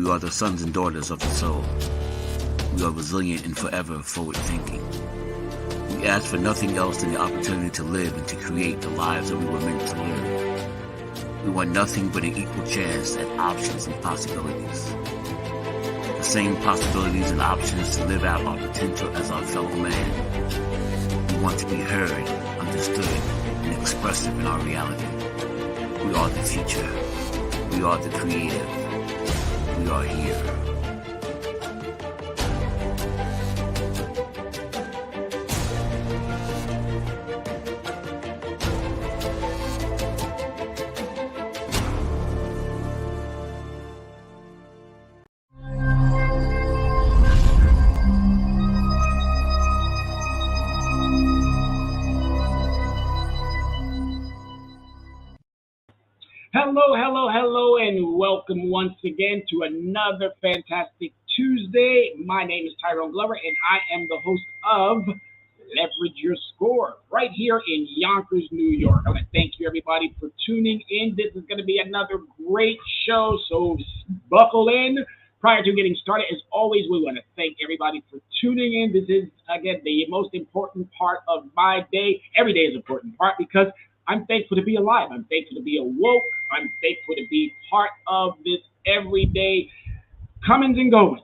We are the sons and daughters of the soul. We are resilient and forever forward-thinking. We ask for nothing else than the opportunity to live and to create the lives that we were meant to live. We want nothing but an equal chance at options and possibilities. The same possibilities and options to live out our potential as our fellow man. We want to be heard, understood, and expressive in our reality. We are the future. We are the creative. We are here. Hello, and welcome once again to another fantastic Tuesday. My name is Tyrone Glover, and I am the host of Leverage Your Score right here in Yonkers, New York. I want to thank you, everybody, for tuning in. This is going to be another great show, so buckle in. Prior to getting started, as always, we want to thank everybody for tuning in. This is, again, the most important part of my day. Every day is an important part because I'm thankful to be alive. I'm thankful to be awoke. I'm thankful to be part of this everyday comings and goings.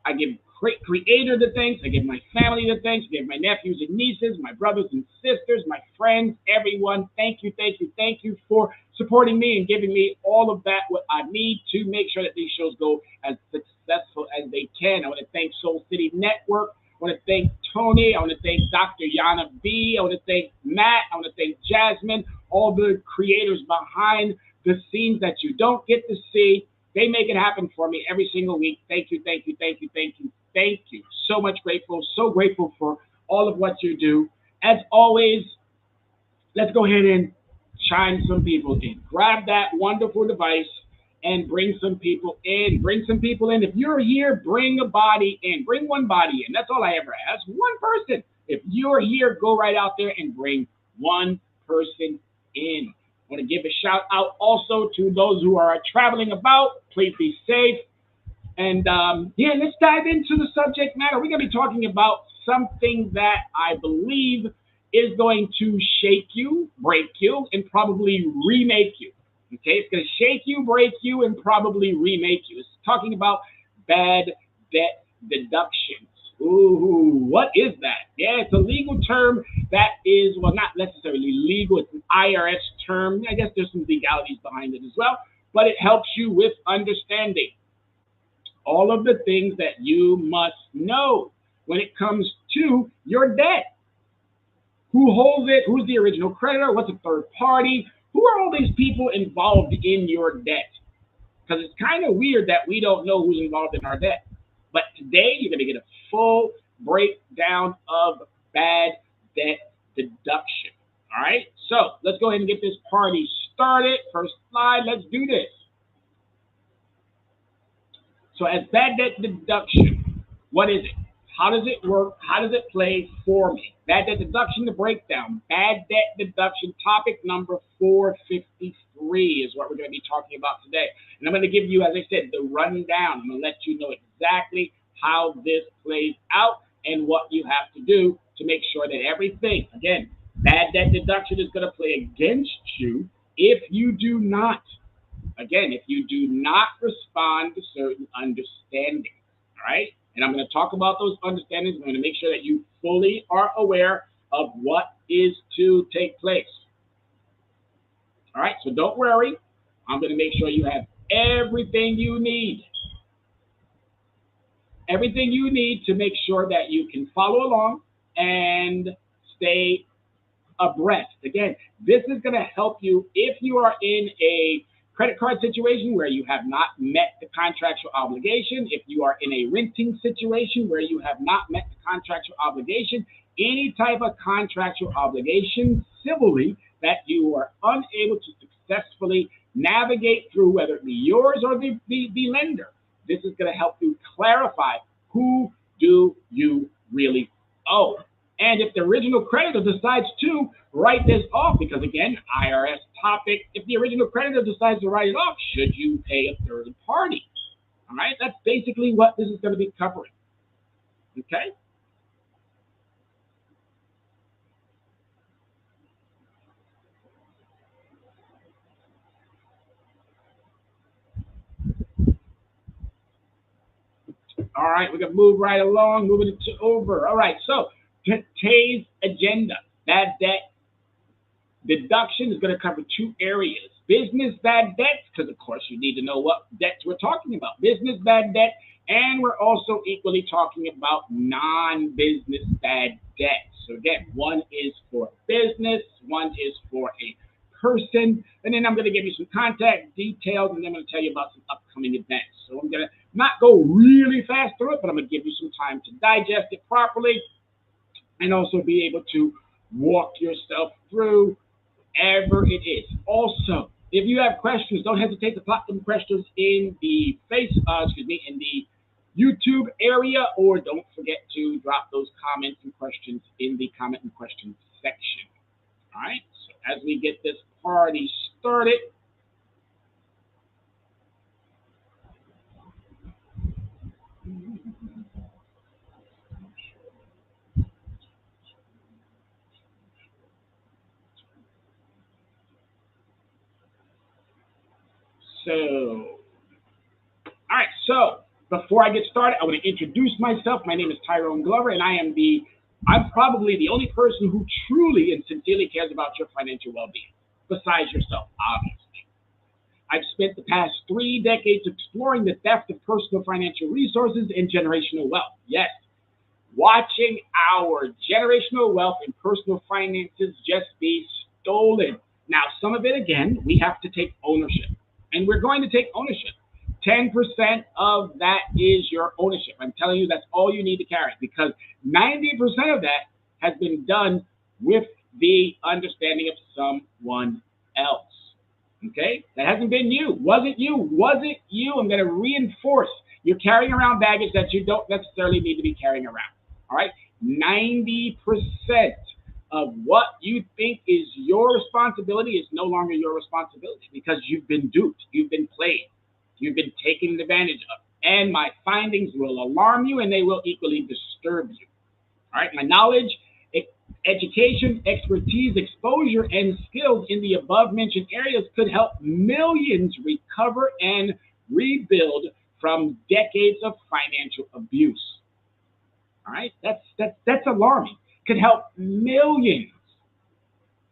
I give Creator the thanks. I give my family the thanks. I give my nephews and nieces, my brothers and sisters, my friends, everyone. Thank you for supporting me and giving me all of that, what I need to make sure that these shows go as successful as they can. I want to thank Soul City Network. I want to thank Tony. I want to thank Dr. Yana B. I want to thank Matt. I want to thank Jasmine, all the creators behind the scenes that you don't get to see. They make it happen for me every single week. Thank you. So much grateful. So grateful for all of what you do. As always, let's go ahead and chime some people in. Grab that wonderful device and bring some people in. If you're here, bring a body in. Bring one body in. That's all I ever ask. One person. If you're here, go right out there and bring one person in. I want to give a shout out also to those who are traveling about. Please be safe. And let's dive into the subject matter. We're going to be talking about something that I believe is going to shake you, break you, and probably remake you. Okay, it's going to shake you, break you, and probably remake you. It's talking about bad debt deductions. Ooh, what is that? Yeah, it's a legal term that is, well, not necessarily legal. It's an IRS term. I guess there's some legalities behind it as well, but it helps you with understanding all of the things that you must know when it comes to your debt. Who holds it? Who's the original creditor? What's a third party? Who are all these people involved in your debt? Because it's kind of weird that we don't know who's involved in our debt. But today, you're going to get a full breakdown of bad debt deduction. All right? So let's go ahead and get this party started. First slide, let's do this. So as bad debt deduction, what is it? How does it work? How does it play for me? Bad debt deduction, the breakdown. Bad debt deduction, topic number 453 is what we're going to be talking about today. And I'm going to give you, as I said, the rundown. I'm going to let you know exactly how this plays out and what you have to do to make sure that everything, again, bad debt deduction is going to play against you if you do not, respond to certain understandings. All right? And I'm going to talk about those understandings. I'm going to make sure that you fully are aware of what is to take place. All right, so don't worry. I'm going to make sure you have everything you need. Everything you need to make sure that you can follow along and stay abreast. Again, this is going to help you if you are in a credit card situation where you have not met the contractual obligation, if you are in a renting situation where you have not met the contractual obligation, any type of contractual obligation civilly that you are unable to successfully navigate through, whether it be yours or the lender. This is going to help you clarify who do you really owe. And if the original creditor decides to write this off, because again, IRS topic, if the original creditor decides to write it off, should you pay a third party? All right, that's basically what this is going to be covering. Okay. All right, we're gonna move right along, moving it to over. All right, so today's agenda: bad debt deduction is going to cover two areas: business bad debts, because of course you need to know what debts we're talking about. Business bad debt, and we're also equally talking about non-business bad debts. So again, one is for business, one is for a person, and then I'm going to give you some contact details, and then I'm going to tell you about some upcoming events. So I'm going to not go really fast through it, but I'm going to give you some time to digest it properly and also be able to walk yourself through whatever it is. Also, if you have questions, don't hesitate to pop them questions in the in the YouTube area, or don't forget to drop those comments and questions in the comment and questions section. All right. So as we get this party started, so all right, so before I get started, I want to introduce myself. My name is Tyrone Glover, and I'm probably the only person who truly and sincerely cares about your financial well-being, besides yourself, obviously. I've spent the past 3 decades exploring the theft of personal financial resources and generational wealth. Yes, watching our generational wealth and personal finances just be stolen. Now, some of it, again, we have to take ownership. And we're going to take ownership. 10% of that is your ownership. I'm telling you, that's all you need to carry, because 90% of that has been done with the understanding of someone else. Okay? That hasn't been you. Was it you? Was it you? I'm going to reinforce. You're carrying around baggage that you don't necessarily need to be carrying around. All right? 90% of what you think is your responsibility is no longer your responsibility, because you've been duped, you've been played, you've been taken advantage of. And my findings will alarm you, and they will equally disturb you. All right? My knowledge, education, expertise, exposure, and skills in the above mentioned areas could help millions recover and rebuild from decades of financial abuse. All right, that's alarming. Could help millions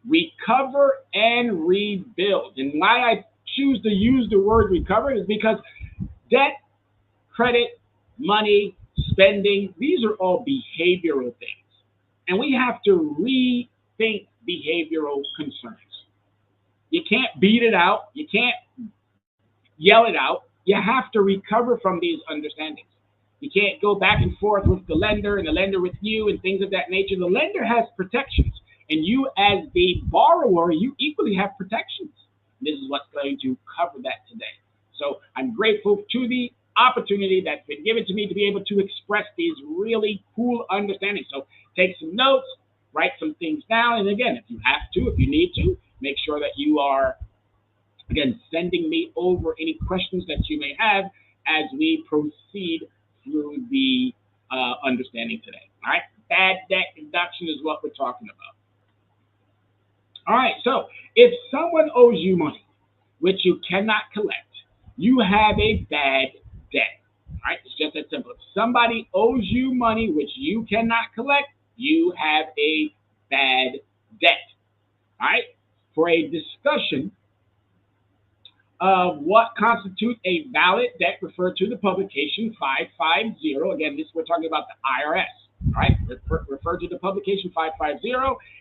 recover and rebuild. And why I choose to use the word recover is because debt, credit, money, spending, these are all behavioral things. And we have to rethink behavioral concerns. You can't beat it out, you can't yell it out. You have to recover from these understandings. You can't go back and forth with the lender and the lender with you and things of that nature. The lender has protections, and you, as the borrower, you equally have protections. This is what's going to cover that today. So I'm grateful to the opportunity that's been given to me to be able to express these really cool understandings. So take some notes, write some things down, and again, if you have to, if you need to, make sure that you are, again, sending me over any questions that you may have as we proceed through the understanding today. All right, bad debt deduction is what we're talking about. All right, so if someone owes you money which you cannot collect, you have a bad debt. All right, it's just that simple. If somebody owes you money which you cannot collect, you have a bad debt. All right, for a discussion of what constitutes a valid debt, refer to the publication 550. Again, this we're talking about the IRS. All right, refer to the publication 550,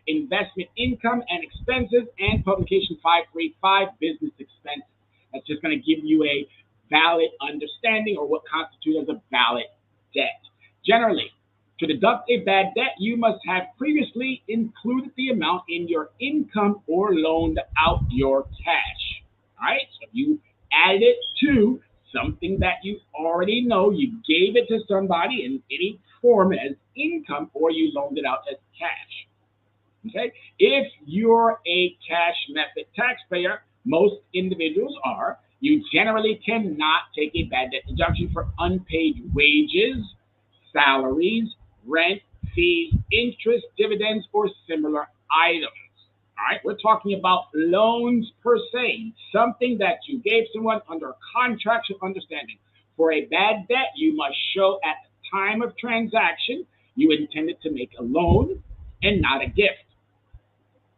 investment income and expenses, and publication 535, business expenses. That's just going to give you a valid understanding or what constitutes as a valid debt. Generally, to deduct a bad debt, you must have previously included the amount in your income or loaned out your cash. All right, so you added it to something that you already know, you gave it to somebody in any form as income, or you loaned it out as cash. Okay, if you're a cash method taxpayer, most individuals are, You generally cannot take a bad debt deduction for unpaid wages, salaries, rent, fees, interest, dividends, or similar items. All right, we're talking about loans per se, something that you gave someone under a contractual understanding. For a bad debt, you must show at the time of transaction you intended to make a loan and not a gift.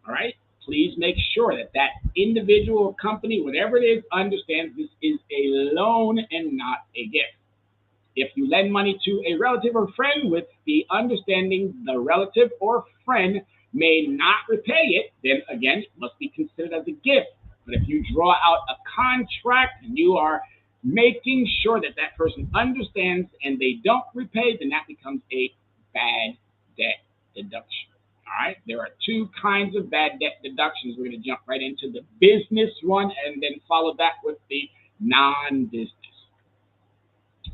All right, please make sure that that individual or company, whatever it is, understands this is a loan and not a gift. If you lend money to a relative or friend with the understanding the relative or friend may not repay it, then again, it must be considered as a gift. But if you draw out a contract and you are making sure that that person understands and they don't repay, then that becomes a bad debt deduction. All right, there are two kinds of bad debt deductions. We're going to jump right into the business one and then follow that with the non business.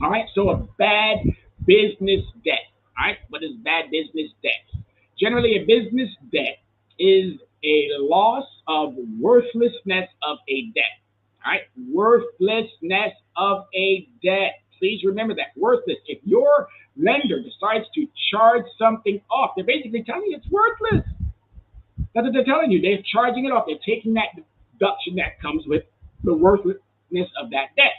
All right, so a bad business debt. All right, what is bad business debt? Generally, a business debt is a loss of worthlessness of a debt. All right, worthlessness of a debt. Please remember that, worthless. If your lender decides to charge something off, they're basically telling you it's worthless. That's what they're telling you. They're charging it off. They're taking that deduction that comes with the worthlessness of that debt.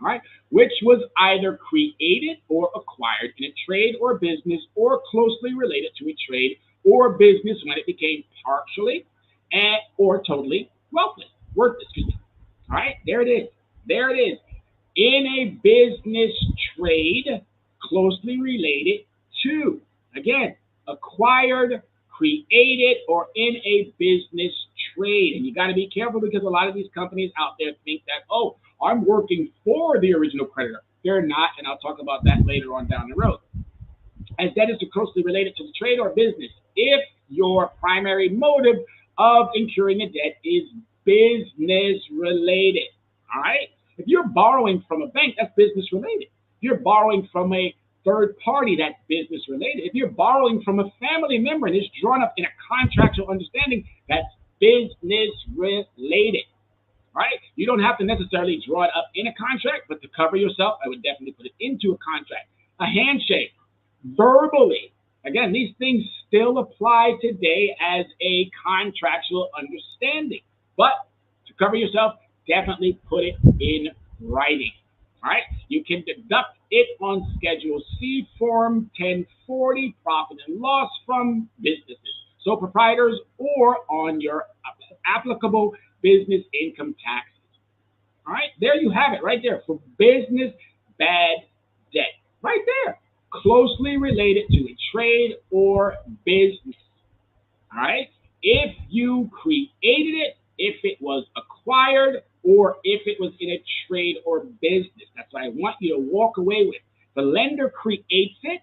All right, which was either created or acquired in a trade or business or closely related to a trade or business when it became partially and or totally worthless. Excuse me. All right, there it is. There it is. In a business trade closely related to, again, acquired, created, or in a business trade. And you got to be careful because a lot of these companies out there think that, oh, I'm working for the original creditor. They're not, and I'll talk about that later on down the road. As debt is closely related to the trade or business, if your primary motive of incurring a debt is business related. All right? If you're borrowing from a bank, that's business related. If you're borrowing from a third party, that's business related. If you're borrowing from a family member and it's drawn up in a contractual understanding, that's business related. Right? You don't have to necessarily draw it up in a contract, but to cover yourself, I would definitely put it into a contract. A handshake, verbally. Again, these things still apply today as a contractual understanding. But to cover yourself, definitely put it in writing. All right? You can deduct it on Schedule C, Form 1040, profit and loss from businesses, sole proprietors, or on your applicable business income taxes. All right, there you have it right there for business bad debt. Right there, closely related to a trade or business. All right, if you created it, if it was acquired, or if it was in a trade or business. That's what I want you to walk away with. The lender creates it.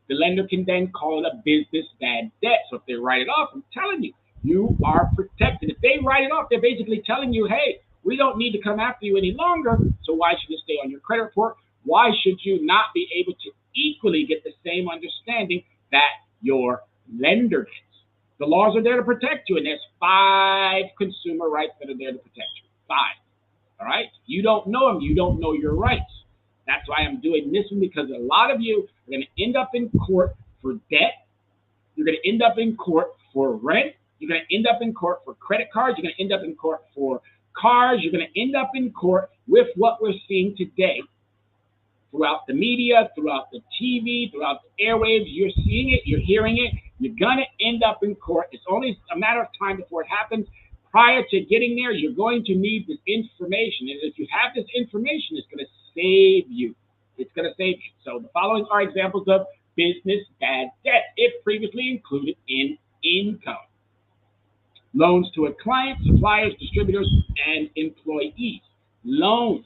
The lender can then call it a business bad debt. So if they write it off, I'm telling you, you are protected. If they write it off, they're basically telling you, hey, we don't need to come after you any longer, so why should it stay on your credit report? Why should you not be able to equally get the same understanding that your lender gets? The laws are there to protect you, and there's 5 consumer rights that are there to protect you. 5. All right? You don't know them. You don't know your rights. That's why I'm doing this one, because a lot of you are going to end up in court for debt. You're going to end up in court for rent. You're going to end up in court for credit cards. You're going to end up in court for cars. You're going to end up in court with what we're seeing today throughout the media, throughout the TV, throughout the airwaves. You're seeing it. You're hearing it. You're going to end up in court. It's only a matter of time before it happens. Prior to getting there, you're going to need this information. And if you have this information, it's going to save you. It's going to save you. So the following are examples of business bad debt if previously included in income. Loans to a client, suppliers, distributors, and employees. Loans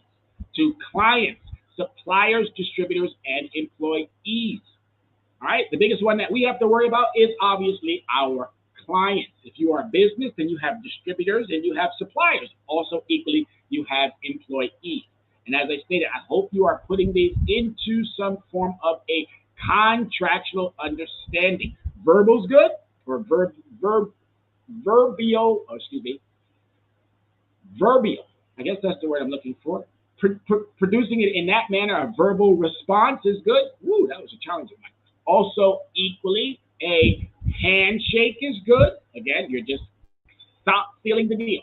to clients, suppliers, distributors, and employees. All right, the biggest one that we have to worry about is obviously our clients. If you are a business, then you have distributors and you have suppliers. Also, equally, you have employees. And as I stated, I hope you are putting these into some form of a contractual understanding. Verbal's good, or verbial. I guess that's the word I'm looking for. Producing it in that manner, a verbal response is good. Woo, that was a challenging one. Also, equally, a handshake is good. Again, you're just stop sealing the deal.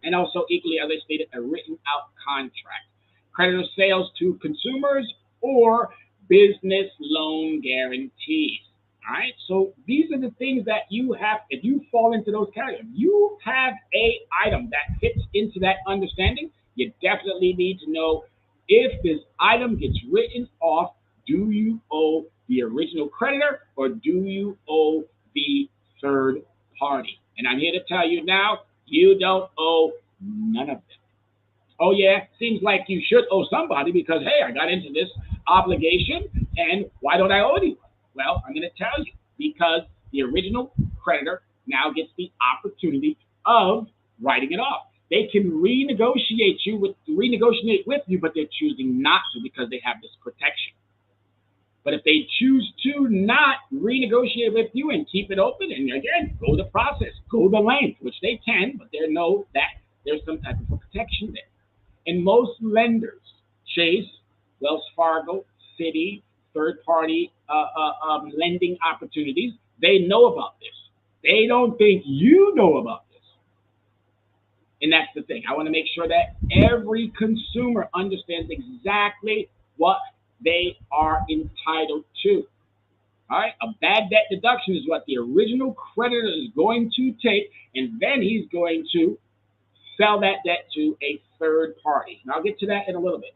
And also, equally, as I stated, a written out contract. Creditor sales to consumers or business loan guarantees. All right, so these are the things that you have. If you fall into those categories, you have a item that fits into that understanding. You definitely need to know if this item gets written off. Do you owe the original creditor or do you owe the third party? And I'm here to tell you now, you don't owe none of them. Oh yeah, seems like you should owe somebody because hey, I got into this obligation, and why don't I owe anyone? Well, I'm going to tell you because the original creditor now gets the opportunity of writing it off. They can renegotiate with you, but they're choosing not to because they have this protection. But if they choose to not renegotiate with you and keep it open, and again, go the process, go the length, which they can, but they know that there's some type of protection there. And most lenders, Chase, Wells Fargo, Citi, third party lending opportunities, they know about this. They don't think you know about this. And that's the thing. I want to make sure that every consumer understands exactly what they are entitled to. All right, a bad debt deduction is what the original creditor is going to take, and then he's going to sell that debt to a third party. And I'll get to that in a little bit.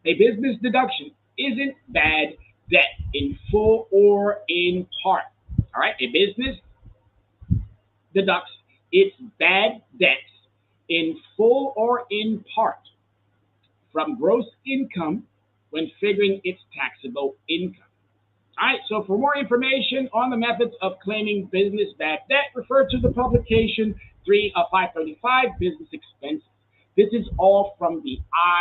A business deduction isn't bad debt in full or in part. All right, a business deducts its bad debts in full or in part from gross income when figuring its taxable income. All right, so for more information on the methods of claiming business bad debt, refer to the publication 535, Business Expenses. This is all from the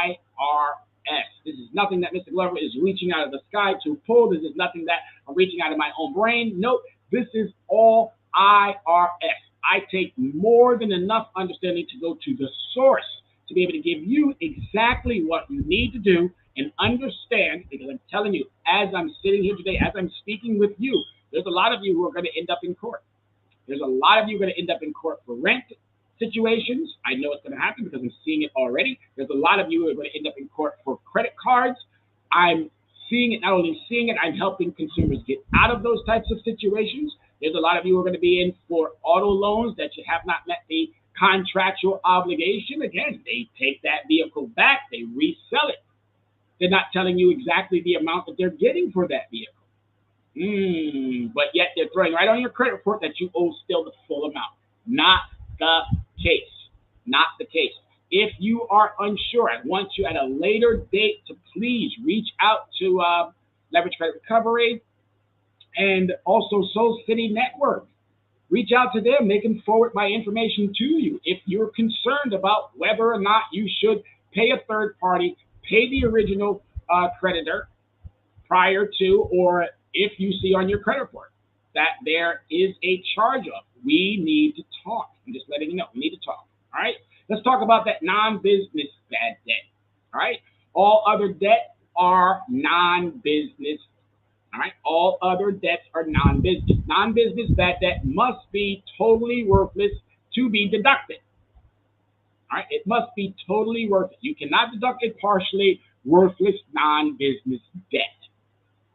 IRS. This is nothing that Mr. Glover is reaching out of the sky to pull. This is nothing that I'm reaching out of my own brain. Nope, this is all IRS. I take more than enough understanding to go to the source to be able to give you exactly what you need to do and understand, because I'm telling you, as I'm sitting here today, as I'm speaking with you, there's a lot of you who are going to end up in court. There's a lot of you going to end up in court for rent situations. I know it's going to happen because I'm seeing it already. There's a lot of you who are going to end up in court for credit cards. I'm seeing it, not only seeing it, I'm helping consumers get out of those types of situations. There's a lot of you who are going to be in for auto loans that you have not met the contractual obligation. Again, they take that vehicle back, they resell it. They're not telling you exactly the amount that they're getting for that vehicle. But yet they're throwing right on your credit report that you owe still the full amount. Not the case. Not the case. If you are unsure, I want you at a later date to please reach out to Leverage Credit Recovery and also Soul City Network. Reach out to them. They can forward my information to you. If you're concerned about whether or not you should pay a third party, pay the original creditor prior to, or if you see on your credit report that there is a charge off, we need to talk. I'm just letting you know, we need to talk. All right? Let's talk about that non-business bad debt. All right? All other debt are non-business. All right? All other debts are non-business. Non-business bad debt must be totally worthless to be deducted. All right? It must be totally worthless. You cannot deduct a partially worthless non-business debt.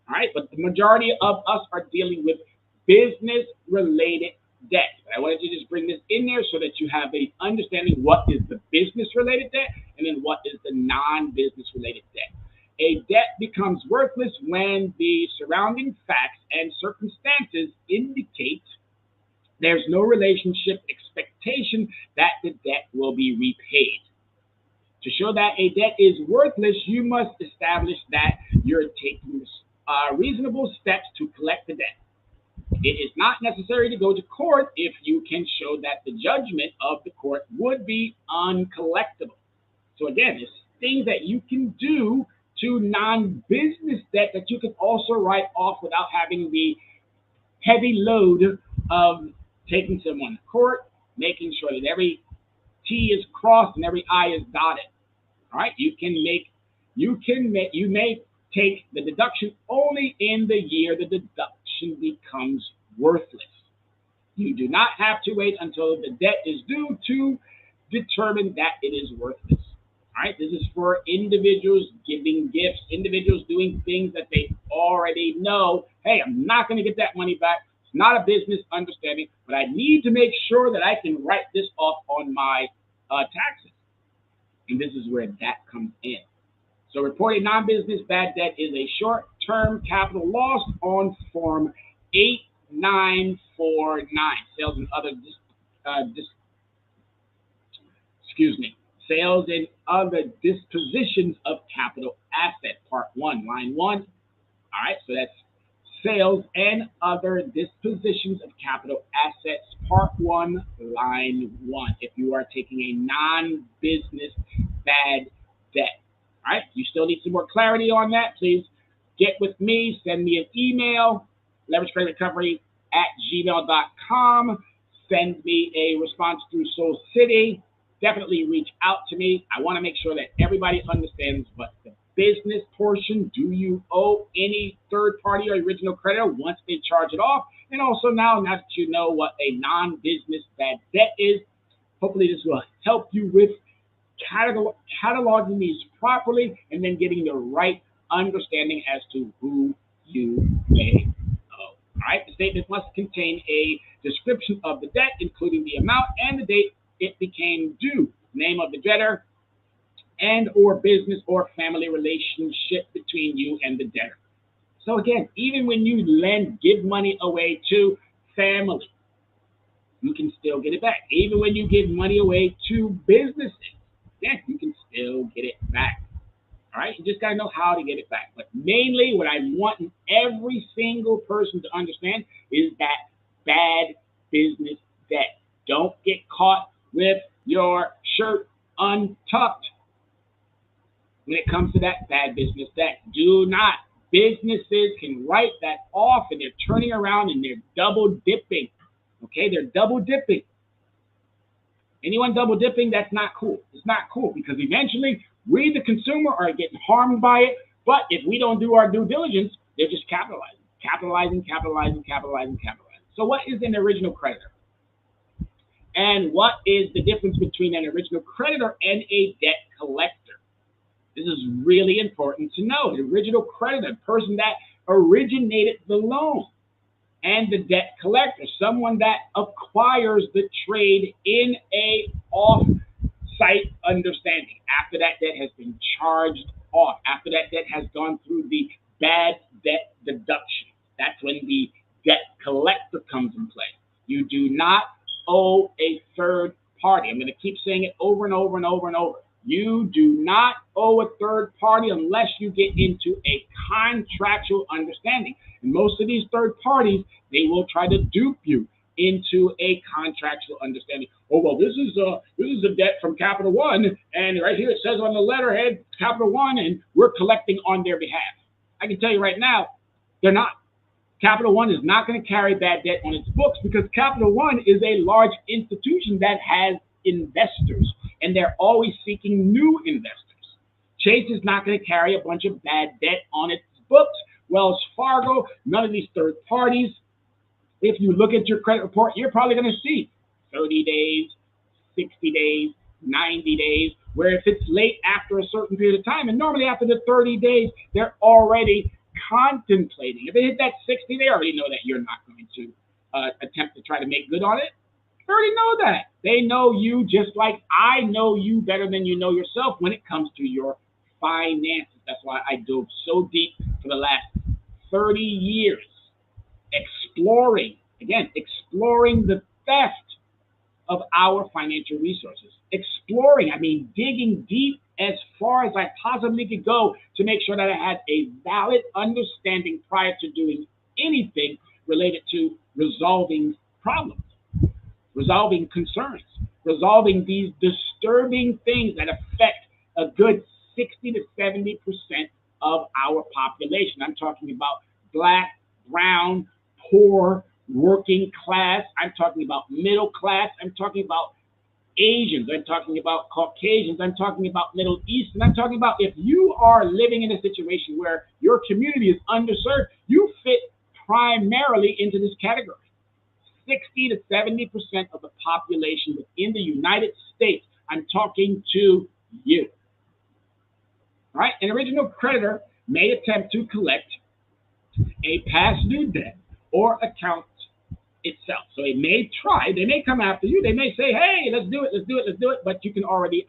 All right? But the majority of us are dealing with business-related debt. But I wanted to just bring this in there so that you have a understanding what is the business-related debt and then what is the non-business-related debt. A debt becomes worthless when the surrounding facts and circumstances indicate there's no relationship expectation that the debt will be repaid. To show that a debt is worthless, you must establish that you're taking reasonable steps to collect the debt. It is not necessary to go to court if you can show that the judgment of the court would be uncollectible. So again, there's things that you can do to non-business debt that you can also write off without having the heavy load of taking someone to court, making sure that every T is crossed and every I is dotted. All right, you may take the deduction only in the year the deduction becomes worthless. You do not have to wait until the debt is due to determine that it is worthless. All right, this is for individuals giving gifts, individuals doing things that they already know. Hey, I'm not going to get that money back. It's not a business understanding, but I need to make sure that I can write this off on my taxes. And this is where that comes in. So reporting non-business bad debt is a short-term capital loss on Form 8949. Sales and other sales and other dispositions of capital asset, Part 1, Line 1. All right, so that's sales and other dispositions of capital assets, Part 1, Line 1. If you are taking a non-business bad debt. All right, you still need some more clarity on that, please get with me. Send me an email, leveragecreditrecovery@gmail.com. Send me a response through Soul City. Definitely reach out to me. I want to make sure that everybody understands what the business portion. Do you owe any third party or original creditor once they charge it off? And also now that you know what a non-business bad debt is, hopefully this will help you with cataloging these properly and then getting the right understanding as to who you may owe. All right, the statement must contain a description of the debt, including the amount and the date it became due, name of the debtor, and or business or family relationship between you and the debtor. So again, even when you give money away to family, you can still get it back. Even when you give money away to businesses, yeah, you can still get it back. All right, you just got to know how to get it back. But mainly what I want every single person to understand is that bad business debt. Don't get caught with your shirt untucked when it comes to that bad business debt. Do not. Businesses can write that off and they're turning around and they're double dipping. Okay, they're double dipping. Anyone double dipping, that's not cool. It's not cool because eventually we, the consumer, are getting harmed by it. But if we don't do our due diligence, they're just capitalizing. So what is an original creditor? And what is the difference between an original creditor and a debt collector? This is really important to know. The original creditor, the person that originated the loan, and the debt collector, someone that acquires the trade in a off-site understanding after that debt has been charged off, after that debt has gone through the bad debt deduction. That's when the debt collector comes in play. You do not owe a third party. I'm going to keep saying it over and over and over and over. You do not owe a third party unless you get into a contractual understanding. And most of these third parties, they will try to dupe you into a contractual understanding. Oh, well, this is a debt from Capital One, and right here it says on the letterhead, Capital One, and we're collecting on their behalf. I can tell you right now, they're not. Capital One is not going to carry bad debt on its books because Capital One is a large institution that has investors, and they're always seeking new investors. Chase is not going to carry a bunch of bad debt on its books. Wells Fargo, none of these third parties. If you look at your credit report, you're probably going to see 30 days, 60 days, 90 days, where if it's late after a certain period of time, and normally after the 30 days, they're already contemplating. If they hit that 60, they already know that you're not going to attempt to try to make good on it. They already know that. They know you just like I know you better than you know yourself when it comes to your finances. That's why I dove so deep for the last 30 years, exploring the theft of our financial resources. Exploring, I mean digging deep as far as I possibly could go to make sure that I had a valid understanding prior to doing anything related to resolving problems, resolving concerns, resolving these disturbing things that affect a good 60 to 70% of our population. I'm talking about black, brown, poor, working class. I'm talking about middle class. I'm talking about Asians, I'm talking about Caucasians, I'm talking about Middle East, and I'm talking about if you are living in a situation where your community is underserved, you fit primarily into this category. 60 to 70% of the population within the United States, I'm talking to you. All right? An original creditor may attempt to collect a past due debt or account itself. So they may come after you. They may say, hey, let's do it, let's do it, let's do it. But you can already,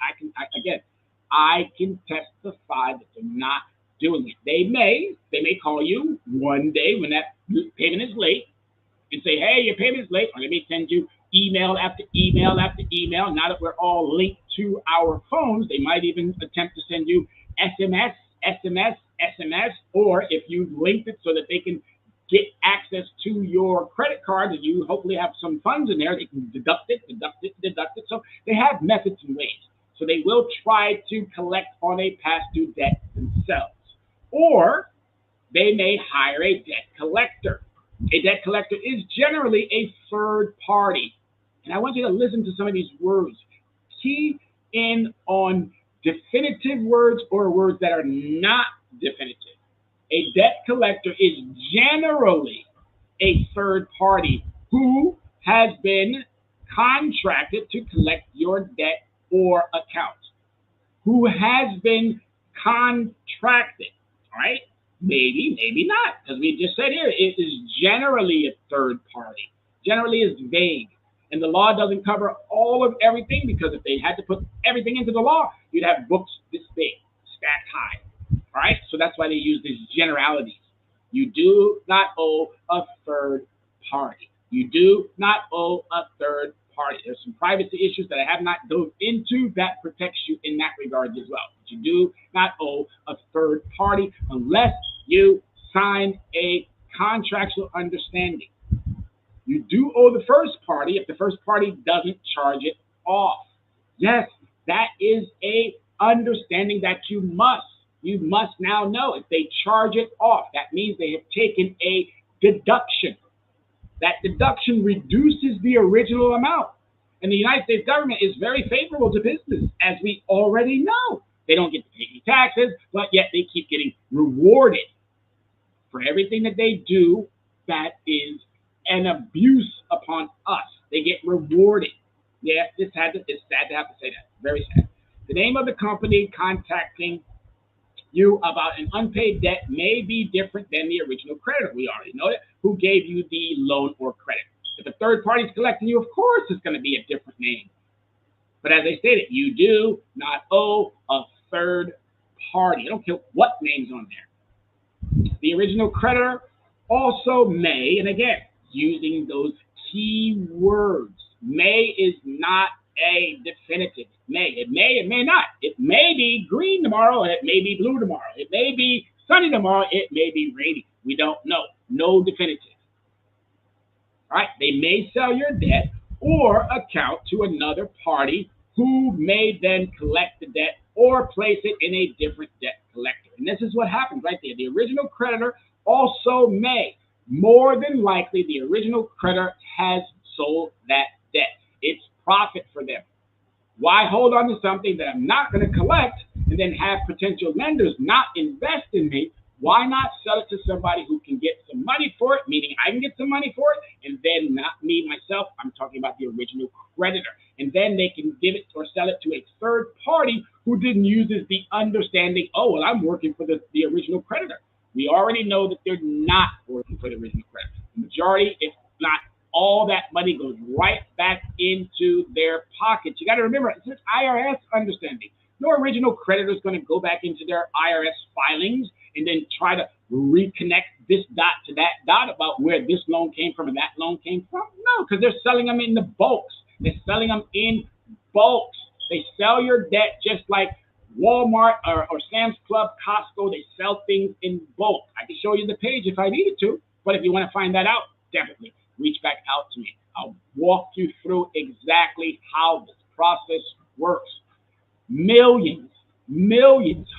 I can testify that they're not doing it. They may call you one day when that payment is late and say, hey, your payment is late. Or they may send you email after email after email. Now that we're all linked to our phones, they might even attempt to send you SMS, or if you linked it so that they can get access to your credit card and you hopefully have some funds in there, they can deduct it. So they have methods and ways. So they will try to collect on a past due debt themselves. Or they may hire a debt collector. A debt collector is generally a third party. And I want you to listen to some of these words. Key in on definitive words or words that are not definitive. A debt collector is generally a third party who has been contracted to collect your debt or account. Who has been contracted, all right? Maybe, maybe not, because we just said here, it is generally a third party. Generally is vague. And the law doesn't cover all of everything, because if they had to put everything into the law, you'd have books this big, stacked high. All right? So that's why they use these generalities. You do not owe a third party. You do not owe a third party. There's some privacy issues that I have not dove into that protects you in that regard as well. But you do not owe a third party unless you sign a contractual understanding. You do owe the first party if the first party doesn't charge it off. Yes, that is a understanding that you must now know. If they charge it off, that means they have taken a deduction. That deduction reduces the original amount. And the United States government is very favorable to business, as we already know. They don't get to pay any taxes, but yet they keep getting rewarded for everything that they do that is an abuse upon us. They get rewarded. Yeah, it's sad to have to say that. Very sad. The name of the company contacting you about an unpaid debt may be different than the original creditor. We already know that. Who gave you the loan or credit? If a third party is collecting you, of course it's going to be a different name. But as I stated, you do not owe a third party. I don't care what name's on there. The original creditor also may, and again, using those key words, may is not a definitive. It may not. It may be green tomorrow, and it may be blue tomorrow. It may be sunny tomorrow, it may be rainy. We don't know. No definitive. All right, they may sell your debt or account to another party who may then collect the debt or place it in a different debt collector. And this is what happens right there. The original creditor also may. More than likely, the original creditor has sold that debt. It's profit for them. Why hold on to something that I'm not going to collect and then have potential lenders not invest in me? Why not sell it to somebody who can get some money for it, meaning I can get some money for it, and then not me, myself, I'm talking about the original creditor. And then they can give it or sell it to a third party who then uses the understanding, oh, well, I'm working for the original creditor. We already know that they're not working for the original creditor. The majority, if not all that money, goes right back into their pockets. You got to remember, it's an IRS understanding. No original creditor is going to go back into their IRS filings and then try to reconnect this dot to that dot about where this loan came from and that loan came from. No, because they're selling them in the bulks. They're selling them in bulks. They sell your debt just like Walmart or Sam's Club, Costco. They sell things in bulk. I can show you the page if I needed to, but if you want to find that out, definitely reach back out to me. I'll walk you through exactly how this process works. Millions,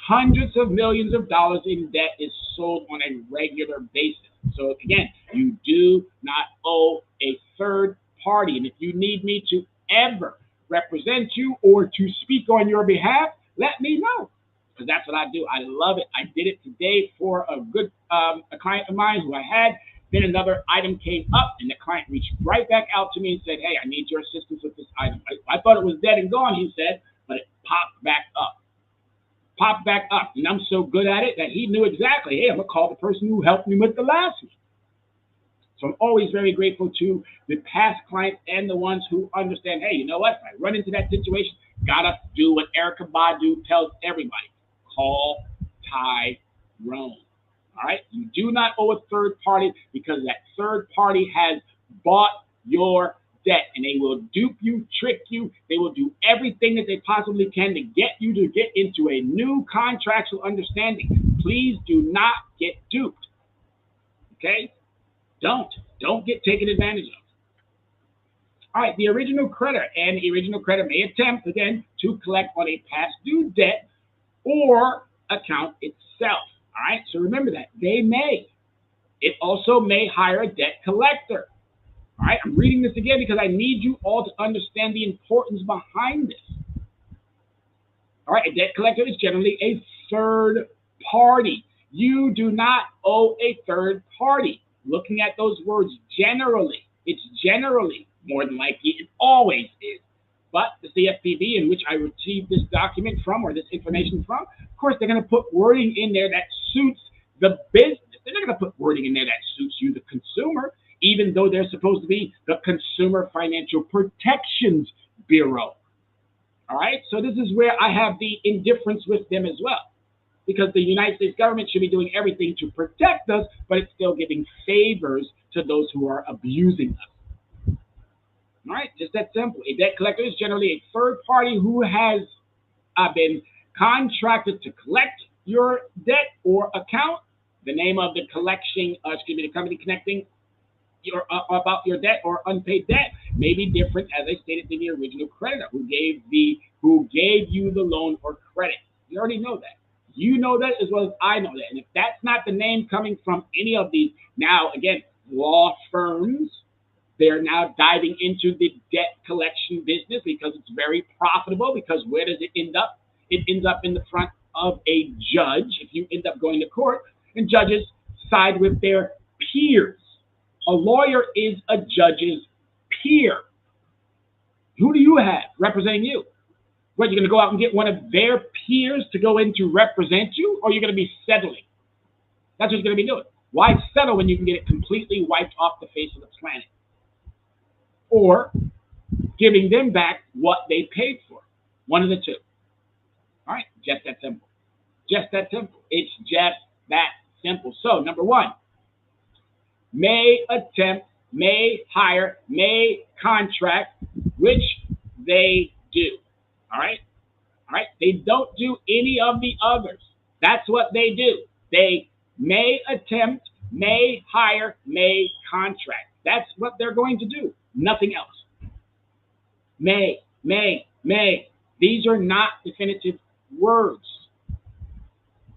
hundreds of millions of dollars in debt is sold on a regular basis. So again, you do not owe a third party. And if you need me to ever represent you or to speak on your behalf, let me know. Because that's what I do. I love it. I did it today for a client of mine who I had. Then another item came up, and the client reached right back out to me and said, "Hey, I need your assistance with this item." I thought it was dead and gone, he said, but it popped back up. Popped back up. And I'm so good at it that he knew exactly, hey, I'm going to call the person who helped me with the last one. So I'm always very grateful to the past clients and the ones who understand, hey, you know what? If I run into that situation, gotta do what Erica Badu tells everybody. Call Tyrone. All right? You do not owe a third party because that third party has bought your debt, and they will dupe you, trick you. They will do everything that they possibly can to get you to get into a new contractual understanding. Please do not get duped. Okay? Don't get taken advantage of. All right, the original creditor and the original creditor may attempt, again, to collect on a past due debt or account itself. All right, so remember that. They may. It also may hire a debt collector. All right, I'm reading this again because I need you all to understand the importance behind this. All right, a debt collector is generally a third party. You do not owe a third party. Looking at those words generally, it's generally, more than likely, it always is. But the CFPB, in which I received this document from, or this information from, of course, they're going to put wording in there that suits the business. They're not going to put wording in there that suits you, the consumer, even though they're supposed to be the Consumer Financial Protections Bureau. All right? So this is where I have the indifference with them as well. Because the United States government should be doing everything to protect us, but it's still giving favors to those who are abusing us. All right, just that simple. A debt collector is generally a third party who has been contracted to collect your debt or account. The name of the the company connecting about your debt or unpaid debt may be different, as I stated, than the original creditor who gave you the loan or credit. You already know that. You know that as well as I know that. And if that's not the name coming from any of these, now, again, law firms, they're now diving into the debt collection business because it's very profitable. Because where does it end up? It ends up in the front of a judge if you end up going to court, and judges side with their peers. A lawyer is a judge's peer. Who do you have representing you? What, you're going to go out and get one of their peers to go in to represent you, or you're going to be settling? That's what you're going to be doing. Why settle when you can get it completely wiped off the face of the planet? Or giving them back what they paid for. One of the two. All right, just that simple. Just that simple. It's just that simple. So, number one, may attempt, may hire, may contract, which they do. All right? All right? They don't do any of the others. That's what they do. They may attempt, may hire, may contract. That's what they're going to do. Nothing else. May. These are not definitive words.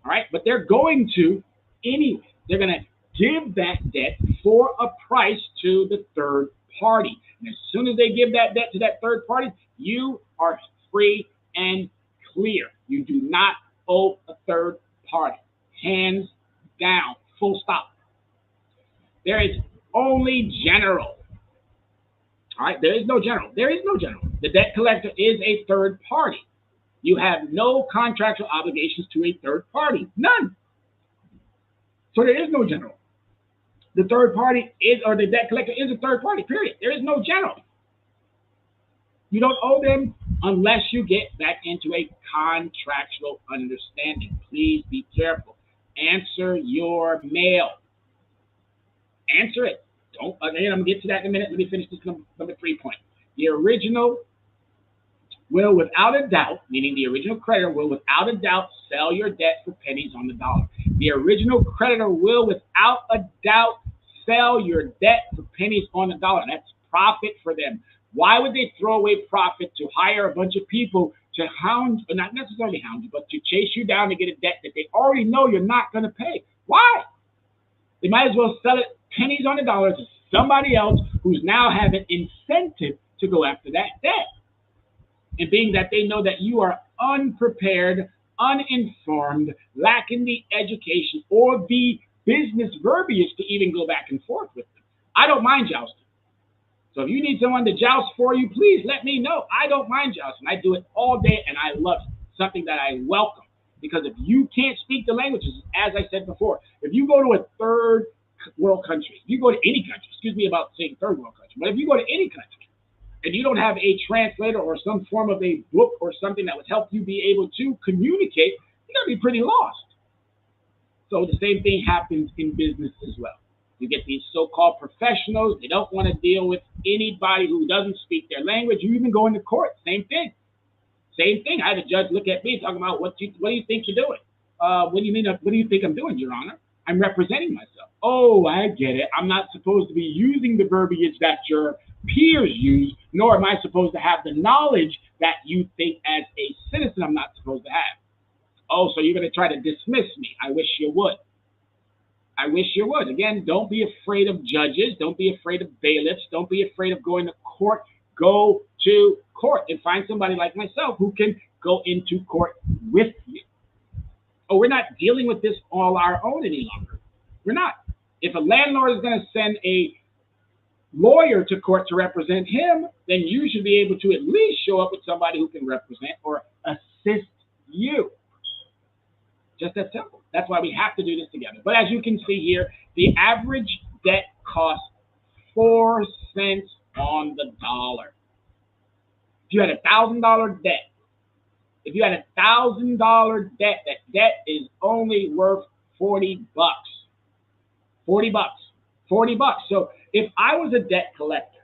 All right? But they're going to anyway. They're going to give that debt for a price to the third party. And as soon as they give that debt to that third party, you are free and clear. You do not owe a third party. Hands down. Full stop. There is only general. All right, there is no general. There is no general. The debt collector is a third party. You have no contractual obligations to a third party. None. So there is no general. The third party is, or the debt collector is a third party, period. There is no general. You don't owe them unless you get back into a contractual understanding. Please be careful. Answer your mail. Answer it. Don't, again, I'm going to get to that in a minute. Let me finish this number 3 point. The original will, without a doubt, meaning the original creditor will, without a doubt, sell your debt for pennies on the dollar. The original creditor will, without a doubt, sell your debt for pennies on the dollar. That's profit for them. Why would they throw away profit to hire a bunch of people to hound, or not necessarily hound you, but to chase you down to get a debt that they already know you're not going to pay? Why? They might as well sell it pennies on the dollar to somebody else who's now have an incentive to go after that debt. and being that they know that you are unprepared, uninformed, lacking the education or the business verbiage to even go back and forth with them. I don't mind jousting. So if you need someone to joust for you, please let me know. I don't mind jousting. I do it all day and I love it. Something that I welcome. Because if you can't speak the languages, as I said before, if you go to a third world country, if you go to any country, excuse me about saying third world country, but if you go to any country and you don't have a translator or some form of a book or something that would help you be able to communicate, you're going to be pretty lost. So the same thing happens in business as well. You get these so-called professionals. They don't want to deal with anybody who doesn't speak their language. You even go into court. Same thing. Same thing. I had a judge look at me talking about what do you think you're doing? What do you mean? What do you think I'm doing, Your Honor? I'm representing myself. Oh, I get it. I'm not supposed to be using the verbiage that your peers use, nor am I supposed to have the knowledge that you think as a citizen I'm not supposed to have. Oh, so you're going to try to dismiss me. I wish you would. I wish you would. Again, don't be afraid of judges. Don't be afraid of bailiffs. Don't be afraid of going to court. Go to court and find somebody like myself who can go into court with you. Oh, we're not dealing with this all our own any longer. We're not. If a landlord is going to send a lawyer to court to represent him, then you should be able to at least show up with somebody who can represent or assist you. Just that simple. That's why we have to do this together. But as you can see here, the average debt costs 4 cents on the dollar. If you had $1,000 debt, that debt is only worth 40 bucks. 40 bucks. 40 bucks. So if I was a debt collector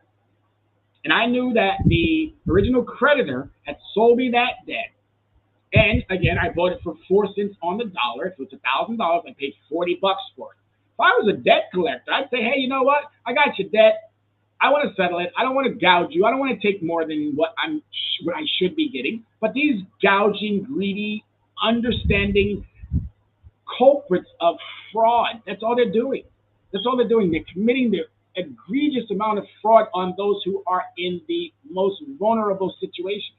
and I knew that the original creditor had sold me that debt, and again, I bought it for 4 cents on the dollar. If it was $1,000, I paid 40 bucks for it. If I was a debt collector, I'd say, hey, you know what? I got your debt. I want to settle it. I don't want to gouge you. I don't want to take more than what I should be getting. But these gouging, greedy, understanding culprits of fraud, that's all they're doing. That's all they're doing. They're committing the egregious amount of fraud on those who are in the most vulnerable situations.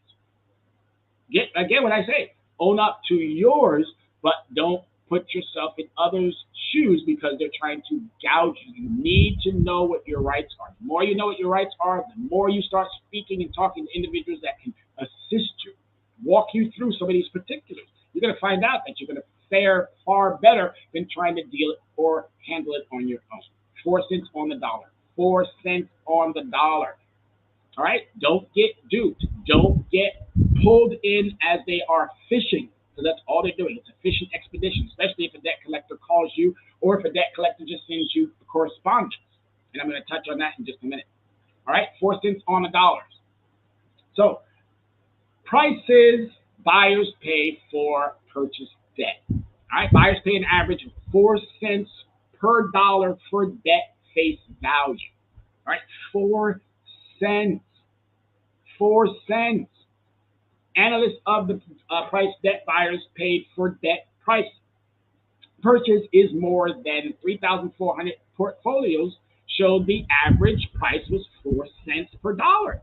Again, what I say, own up to yours, but don't put yourself in others' shoes because they're trying to gouge you. You need to know what your rights are. The more you know what your rights are, the more you start speaking and talking to individuals that can assist you, walk you through some of these particulars. You're going to find out that you're going to fare far better than trying to deal it or handle it on your own. 4 cents on the dollar. 4 cents on the dollar. All right? Don't get duped. Don't get pulled in as they are fishing. So that's all they're doing. It's a fishing expedition, especially if a debt collector calls you or if a debt collector just sends you correspondence. And I'm going to touch on that in just a minute. All right? 4 cents on the dollar. So prices buyers pay for purchase debt. All right? Buyers pay an average of 4 cents per dollar for debt face value. All right? 4 cents. 4 cents. Analysts of the price debt buyers paid for debt price. Purchase is more than 3,400 portfolios showed the average price was 4 cents per dollar.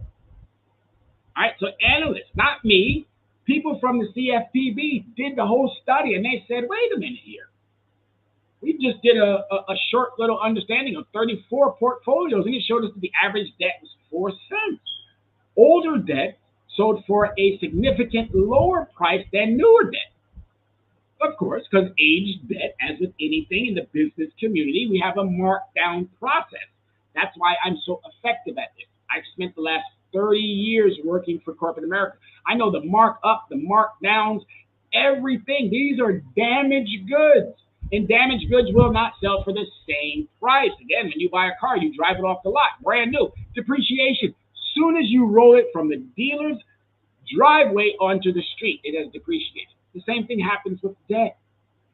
All right, so analysts, not me, people from the CFPB did the whole study and they said, wait a minute here. We just did a short little understanding of 34 portfolios and it showed us that the average debt was 4 cents. Older debt sold for a significant lower price than newer debt. Of course, because aged debt, as with anything in the business community, we have a markdown process. That's why I'm so effective at this. I've spent the last 30 years working for corporate America. I know the markup, the markdowns, everything. These are damaged goods. And damaged goods will not sell for the same price. Again, when you buy a car, you drive it off the lot, brand new. Depreciation. Soon as you roll it from the dealer's driveway onto the street, it has depreciated. The same thing happens with debt.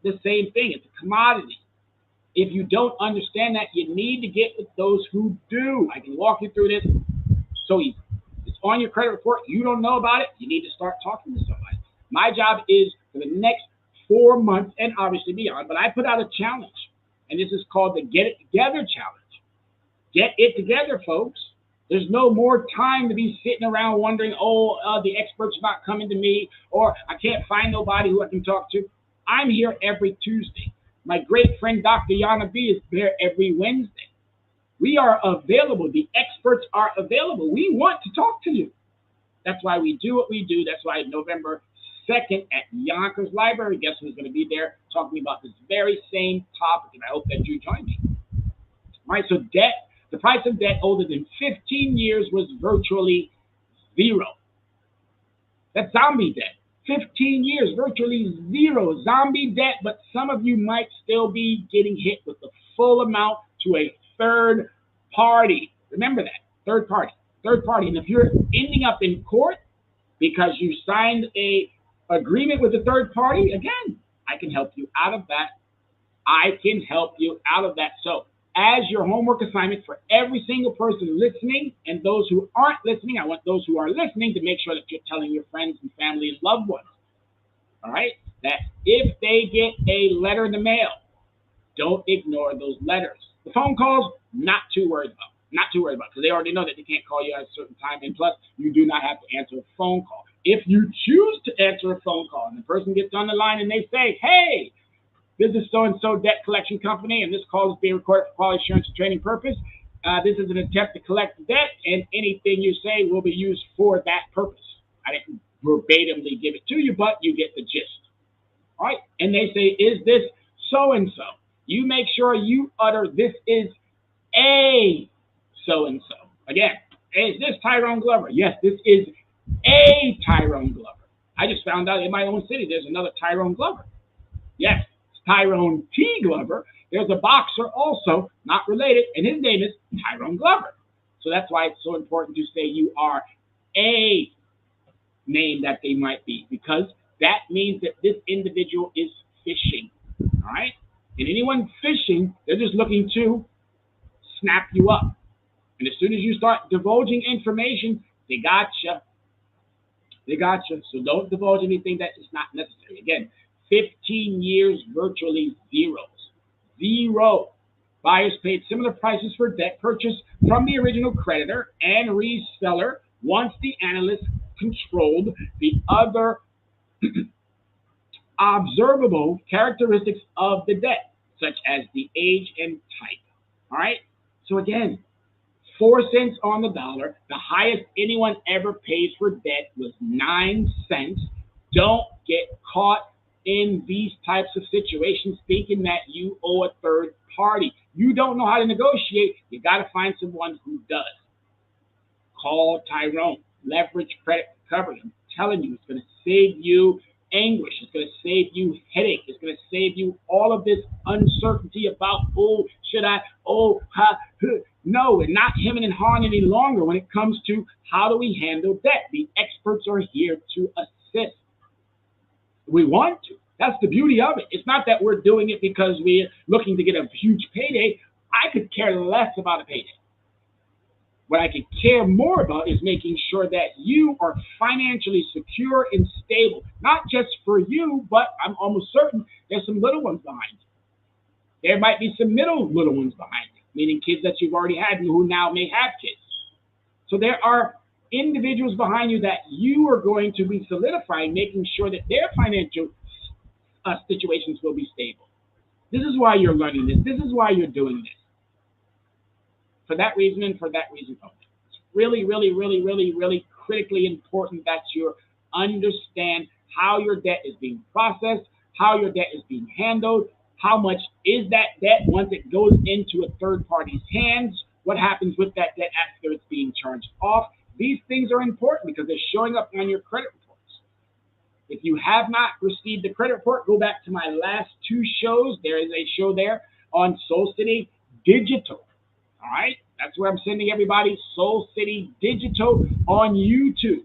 The same thing. It's a commodity. If you don't understand that, you need to get with those who do. I can walk you through this so easy. It's on your credit report. You don't know about it. You need to start talking to somebody. My job is for the next 4 months and obviously beyond, but I put out a challenge, and this is called the Get It Together Challenge. Get it together, folks. There's no more time to be sitting around wondering, oh, the expert's not coming to me, or I can't find nobody who I can talk to. I'm here every Tuesday. My great friend Dr. Yana B is there every Wednesday. We are available. The experts are available. We want to talk to you. That's why we do what we do. That's why November 2nd at Yonkers Library, guess who's going to be there talking about this very same topic, and I hope that you join me. All right, so debt, the price of debt older than 15 years was virtually zero. That's zombie debt. 15 years, virtually zero zombie debt, but some of you might still be getting hit with the full amount to a third party. Remember that, third party, third party. And if you're ending up in court because you signed a agreement with a third party, again, I can help you out of that. I can help you out of that. So as your homework assignment for every single person listening and those who aren't listening, I want those who are listening to make sure that you're telling your friends and family and loved ones, all right, that if they get a letter in the mail, don't ignore those letters. The phone calls, not too worried about. Not too worried about, because they already know that they can't call you at a certain time, and plus, you do not have to answer a phone call. If you choose to answer a phone call and the person gets on the line and they say, hey, this is so-and-so debt collection company, and this call is being recorded for quality assurance and training purpose. This is an attempt to collect debt, and anything you say will be used for that purpose. I didn't verbatimly give it to you, but you get the gist. All right? And they say, is this so-and-so? You make sure you utter, this is a so-and-so. Again, is this Tyrone Glover? Yes, this is a Tyrone Glover. I just found out in my own city there's another Tyrone Glover. Yes, Tyrone T. Glover. There's a boxer also, not related, and his name is Tyrone Glover. So that's why it's so important to say you are a name that they might be, because that means that this individual is fishing. All right? And anyone fishing, they're just looking to snap you up. And as soon as you start divulging information, they gotcha. They gotcha. So don't divulge anything that is not necessary. Again, 15 years, virtually zeros. Zero. Buyers paid similar prices for debt purchased from the original creditor and reseller once the analyst controlled the other observable characteristics of the debt, such as the age and type. All right? So again, 4 cents on the dollar. The highest anyone ever pays for debt was 9 cents. Don't get caught in these types of situations thinking that you owe a third party. You don't know how to negotiate. You got to find someone who does. Call Tyrone. Leverage credit recovery. I'm telling you, it's going to save you anguish. It's going to save you headache. It's going to save you all of this uncertainty about, oh, should I, oh, ha, huh. No, we're not hemming and hawing any longer when it comes to how do we handle debt. The experts are here to assist. We want to. That's the beauty of it. It's not that we're doing it because we're looking to get a huge payday. I could care less about a payday. What I could care more about is making sure that you are financially secure and stable, not just for you, but I'm almost certain there's some little ones behind you. There might be some middle little ones behind you, meaning kids that you've already had and who now may have kids. So there are individuals behind you that you are going to be solidifying, making sure that their financial situations will be stable. This is why you're learning this. This is why you're doing this. For that reason and for that reason only. It's really, really, really, really, really critically important that you understand how your debt is being processed, how your debt is being handled, how much is that debt once it goes into a third party's hands, what happens with that debt after it's being charged off. These things are important because they're showing up on your credit reports. If you have not received the credit report, go back to my last 2 shows. There is a show there on Soul City Digital. All right, that's where I'm sending everybody, Soul City Digital on YouTube.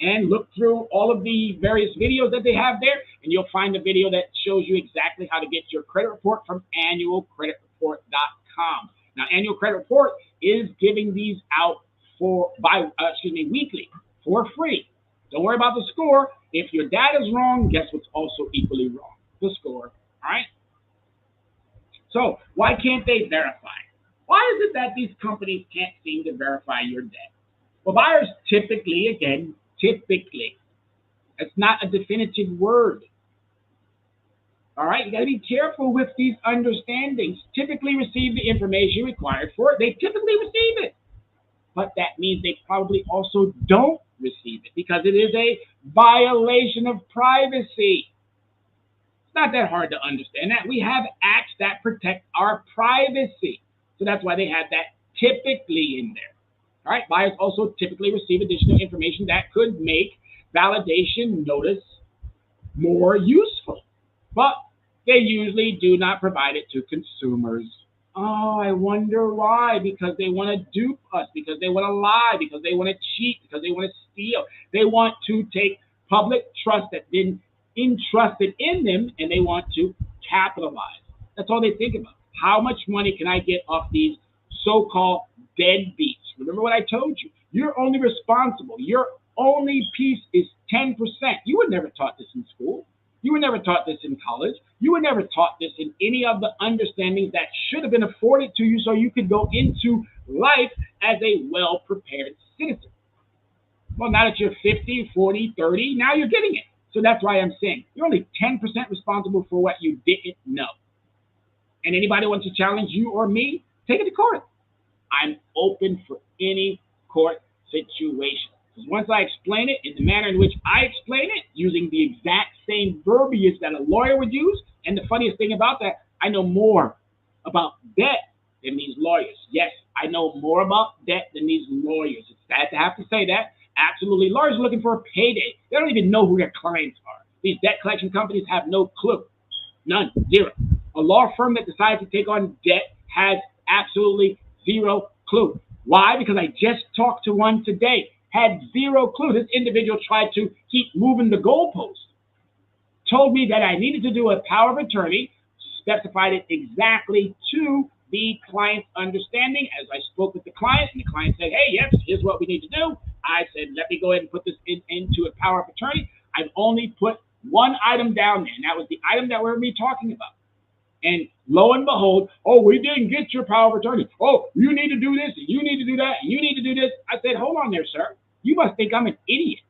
And look through all of the various videos that they have there, and you'll find a video that shows you exactly how to get your credit report from annualcreditreport.com. Now, Annual Credit Report is giving these out weekly for free. Don't worry about the score. If your data is wrong, guess what's also equally wrong? The score. All right? So why can't they verify? Why is it that these companies can't seem to verify your debt? Well, buyers typically, again, typically, it's not a definitive word. All right, you got to be careful with these understandings. Typically receive the information required for it. They typically receive it, but that means they probably also don't receive it because it is a violation of privacy. It's not that hard to understand that. We have acts that protect our privacy. So that's why they have that typically in there. All right, buyers also typically receive additional information that could make validation notice more useful, but they usually do not provide it to consumers. Oh, I wonder why. Because they want to dupe us, because they want to lie, because they want to cheat, because they want to steal. They want to take public trust that's been entrusted in them and they want to capitalize. That's all they think about. How much money can I get off these so called deadbeats? Remember what I told you? You're only responsible. Your only piece is 10%. You were never taught this in school. You were never taught this in college. You were never taught this in any of the understandings that should have been afforded to you so you could go into life as a well prepared citizen. Well, now that you're 50, 40, 30, now you're getting it. So that's why I'm saying you're only 10% responsible for what you didn't know. And anybody wants to challenge you or me, take it to court. I'm open for any court situation. Because once I explain it in the manner in which I explain it, using the exact same verbiage that a lawyer would use, and the funniest thing about that, I know more about debt than these lawyers. Yes, I know more about debt than these lawyers. It's sad to have to say that. Absolutely. Lawyers are looking for a payday. They don't even know who their clients are. These debt collection companies have no clue. None. Zero. A law firm that decides to take on debt has absolutely zero clue. Why? Because I just talked to one today. Had zero clue. This individual tried to keep moving the goalpost. Told me that I needed to do a power of attorney, specified it exactly to the client's understanding. As I spoke with the client, and the client said, hey, yes, here's what we need to do. I said, let me go ahead and put this into a power of attorney. I've only put one item down there, and that was the item that we're going to be talking about. And lo and behold, oh, we didn't get your power of attorney. Oh, you need to do this, and you need to do that, and you need to do this. I said, hold on there, sir. You must think I'm an idiot.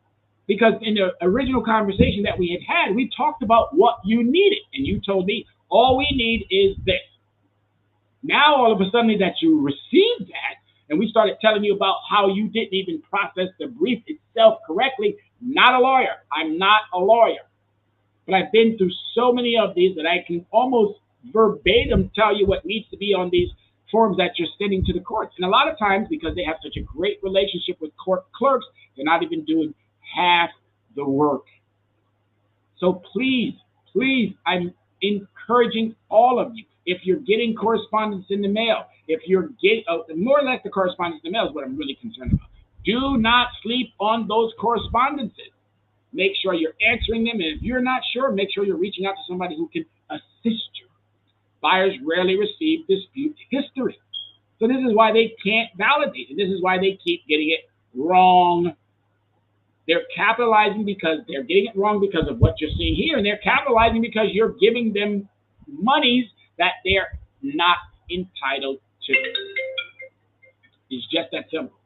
Because in the original conversation that we had, we talked about what you needed. And you told me, all we need is this. Now, all of a sudden that you received that, and we started telling you about how you didn't even process the brief itself correctly, not a lawyer. I'm not a lawyer. But I've been through so many of these that I can almost verbatim tell you what needs to be on these forms that you're sending to the courts. And a lot of times, because they have such a great relationship with court clerks, they're not even doing half the work. So please, please, I'm encouraging all of you. If you're getting correspondence in the mail, if you're getting, more or less the correspondence in the mail is what I'm really concerned about. Do not sleep on those correspondences. Make sure you're answering them. And if you're not sure, make sure you're reaching out to somebody who can assist you. Buyers rarely receive dispute history. So this is why they can't validate it. This is why they keep getting it wrong. They're capitalizing because they're getting it wrong because of what you're seeing here. And they're capitalizing because you're giving them monies that they're not entitled to. It's just that simple.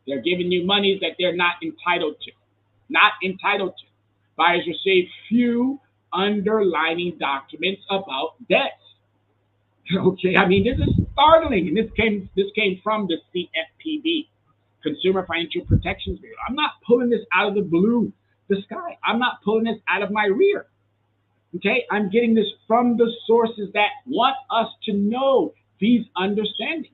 They're giving you monies that they're not entitled to. Not entitled to. Buyers receive few underlining documents about debts. Okay, I mean, this is startling. And this came from the CFPB, Consumer Financial Protection Bureau. I'm not pulling this out of the sky. I'm not pulling this out of my rear. Okay, I'm getting this from the sources that want us to know these understandings.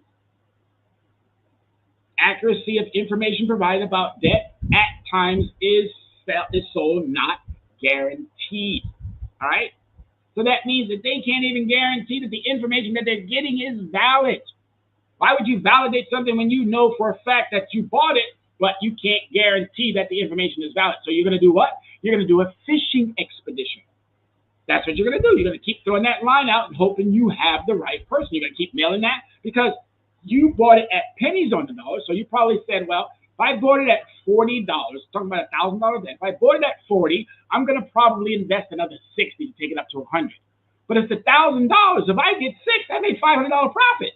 Accuracy of information provided about debt at times is so not guaranteed. All right? So that means that they can't even guarantee that the information that they're getting is valid. Why would you validate something when you know for a fact that you bought it, but you can't guarantee that the information is valid? So you're going to do what? You're going to do a fishing expedition. That's what you're going to do. You're going to keep throwing that line out and hoping you have the right person. You're going to keep mailing that because you bought it at pennies on the dollar. So you probably said, well, if I bought it at $40, talking about $1,000 debt, if I bought it at 40, I'm going to probably invest another 60 to take it up to 100. But it's $1,000. If I get 6, I made $500 profit.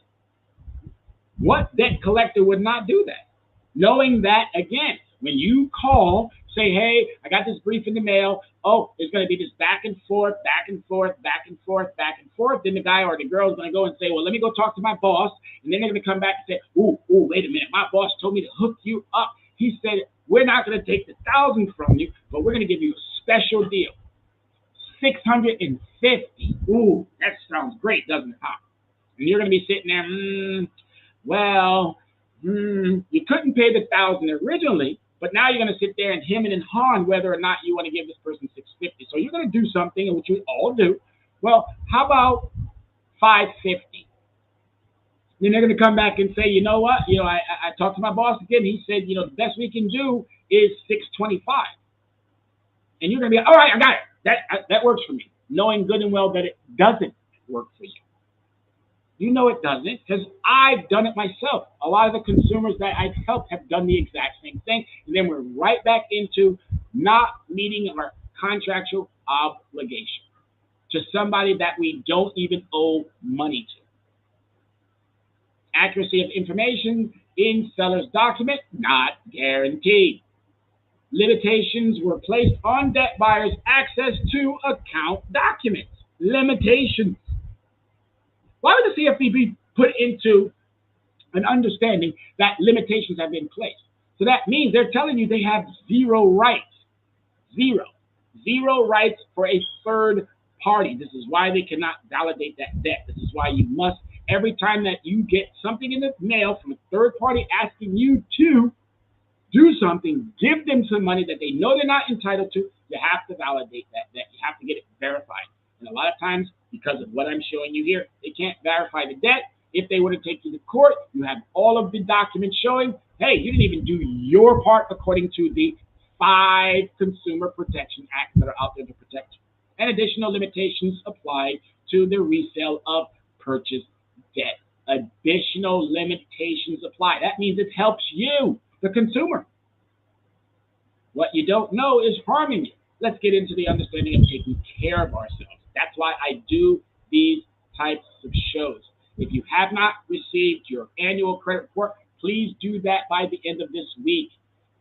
What debt collector would not do that? Knowing that, again, when you call, say, hey, I got this brief in the mail. Oh, there's going to be this back and forth, back and forth, back and forth, back and forth. Then the guy or the girl is going to go and say, well, let me go talk to my boss. And then they're going to come back and say, wait a minute. My boss told me to hook you up. He said, we're not going to take the 1,000 from you, but we're going to give you a special deal. 650. Ooh, that sounds great, doesn't it? Huh? And you're going to be sitting there, you couldn't pay the 1,000 originally, but now you're going to sit there and him and haw whether or not you want to give this person 650. So you're going to do something, which we all do. Well, how about 550? Then they're going to come back and say, you know what? I talked to my boss again. He said, the best we can do is 625. And you're going to be, all right, I got it. That works for me, knowing good and well that it doesn't work for you. You know it doesn't, because I've done it myself. A lot of the consumers that I've helped have done the exact same thing, and then we're right back into not meeting our contractual obligation to somebody that we don't even owe money to. Accuracy of information in seller's document, not guaranteed. Limitations were placed on debt buyers' access to account documents. Limitations. Why would the CFPB put into an understanding that limitations have been placed? So that means they're telling you they have zero rights. Zero. Zero rights for a third party. This is why they cannot validate that debt. This is why you must, every time that you get something in the mail from a third party asking you to do something, give them some money that they know they're not entitled to, you have to validate that debt. You have to get it verified. And a lot of times, because of what I'm showing you here, they can't verify the debt. If they were to take you to court, you have all of the documents showing, hey, you didn't even do your part according to the 5 Consumer Protection Acts that are out there to protect you. And additional limitations apply to the resale of purchased debt. Additional limitations apply. That means it helps you, the consumer. What you don't know is harming you. Let's get into the understanding of taking care of ourselves. That's why I do these types of shows. If you have not received your annual credit report, please do that by the end of this week.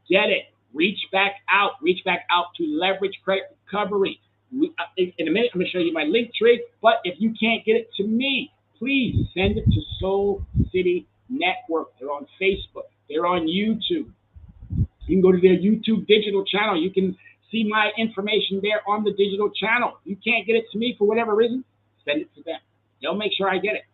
Get it. Reach back out. Reach back out to Leverage Credit Recovery. In a minute, I'm going to show you my link tree. But if you can't get it to me, please send it to Soul City Network. They're on Facebook. They're on YouTube. You can go to their YouTube digital channel. You can see my information there on the digital channel. If you can't get it to me for whatever reason, send it to them. They'll make sure I get it.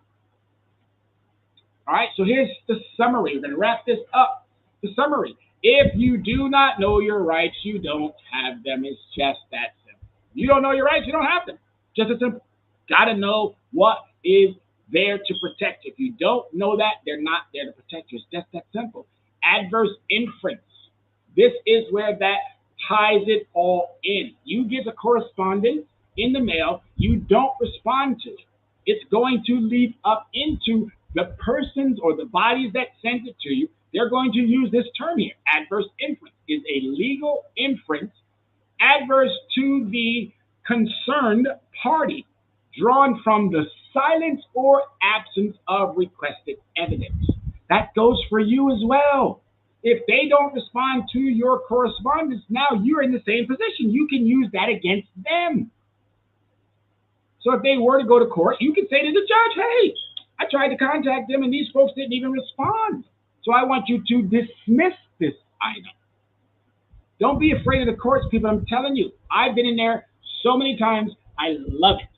All right, so here's the summary. We're going to wrap this up. The summary. If you do not know your rights, you don't have them. It's just that simple. You don't know your rights, you don't have them. Just as simple. Got to know what is there to protect you. If you don't know that, they're not there to protect you. It's just that simple. Adverse inference. This is where that ties it all in. You get a correspondence in the mail, you don't respond to it. It's going to lead up into the persons or the bodies that sent it to you. They're going to use this term here. Adverse inference is a legal inference adverse to the concerned party drawn from the silence or absence of requested evidence. That goes for you as well. If they don't respond to your correspondence, now you're in the same position. You can use that against them. So if they were to go to court, you can say to the judge, hey, I tried to contact them and these folks didn't even respond. So I want you to dismiss this item. Don't be afraid of the courts, people. I'm telling you, I've been in there so many times. I love it.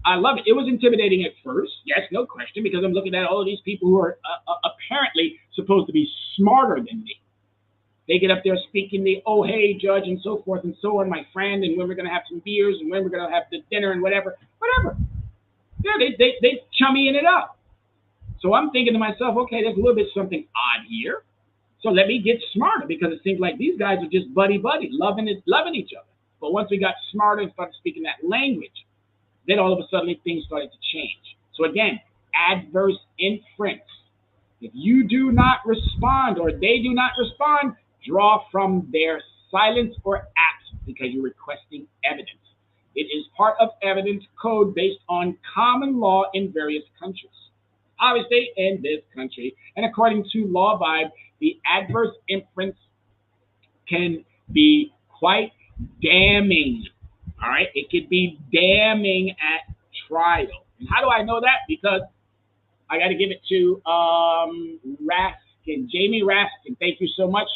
I love it. It was intimidating at first, yes, no question, because I'm looking at all of these people who are apparently supposed to be smarter than me. They get up there speaking the, oh, hey, judge, and so forth and so on, my friend, and when we're going to have some beers, and when we're going to have the dinner, and whatever. Yeah, they chummying it up. So I'm thinking to myself, okay, there's a little bit something odd here. So let me get smarter, because it seems like these guys are just buddy-buddy, loving each other. But once we got smarter and started speaking that language, then all of a sudden things started to change. So again, adverse inference. If you do not respond or they do not respond, draw from their silence or absence because you're requesting evidence. It is part of evidence code based on common law in various countries. obviously in this country. And according to Law Vibe, the adverse inference can be quite damning. All right, it could be damning at trial. And how do I know that? Because I got to give it to Raskin, Jamie Raskin. Thank you so much,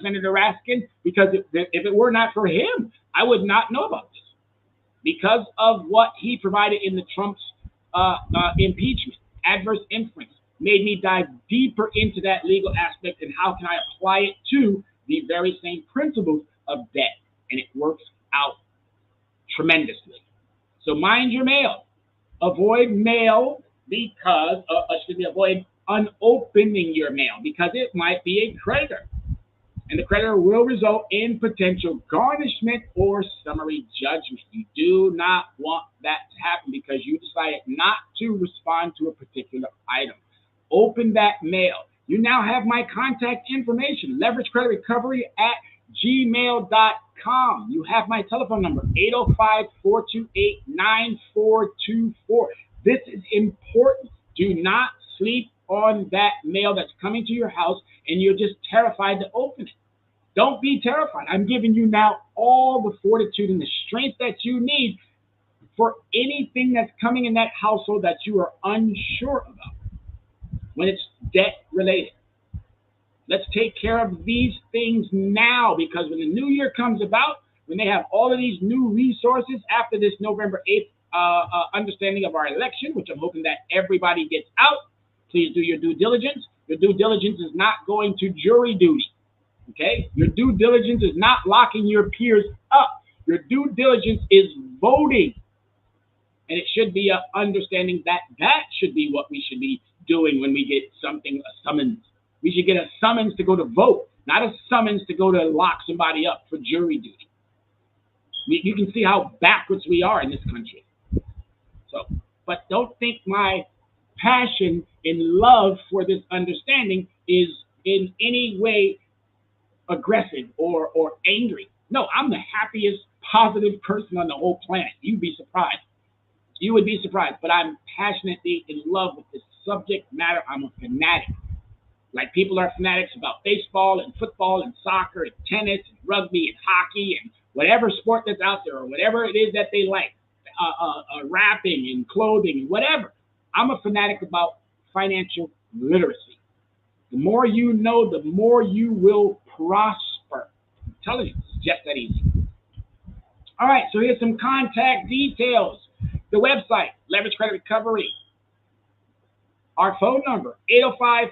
Senator Raskin, because if it were not for him, I would not know about this because of what he provided in the Trump's impeachment. Adverse inference made me dive deeper into that legal aspect and how can I apply it to the very same principles of debt, and it works out tremendously. So mind your mail. Avoid mail because, avoid unopening your mail because it might be a creditor. And the creditor will result in potential garnishment or summary judgment. You do not want that to happen because you decided not to respond to a particular item. Open that mail. You now have my contact information, leveragecreditrecovery@gmail.com. You have my telephone number, 805-428-9424. This is important. Do not sleep on that mail that's coming to your house and you're just terrified to open it. Don't be terrified. I'm giving you now all the fortitude and the strength that you need for anything that's coming in that household that you are unsure about when it's debt related. Let's take care of these things now because when the new year comes about, when they have all of these new resources after this November 8th understanding of our election, which I'm hoping that everybody gets out, please do your due diligence. Your due diligence is not going to jury duty. Okay? Your due diligence is not locking your peers up. Your due diligence is voting. And it should be an understanding that that should be what we should be doing when we get something, a summons. We should get a summons to go to vote, not a summons to go to lock somebody up for jury duty. You can see how backwards we are in this country. So, but don't think my passion and love for this understanding is in any way aggressive or angry. No, I'm the happiest, positive person on the whole planet. You'd be surprised. You would be surprised, but I'm passionately in love with this subject matter. I'm a fanatic. Like people are fanatics about baseball and football and soccer and tennis and rugby and hockey and whatever sport that's out there or whatever it is that they like, rapping and clothing and whatever. I'm a fanatic about financial literacy. The more you know, the more you will prosper. I'm telling you, it's just that easy. All right, so here's some contact details. The website, Leverage Credit Recovery. Our phone number,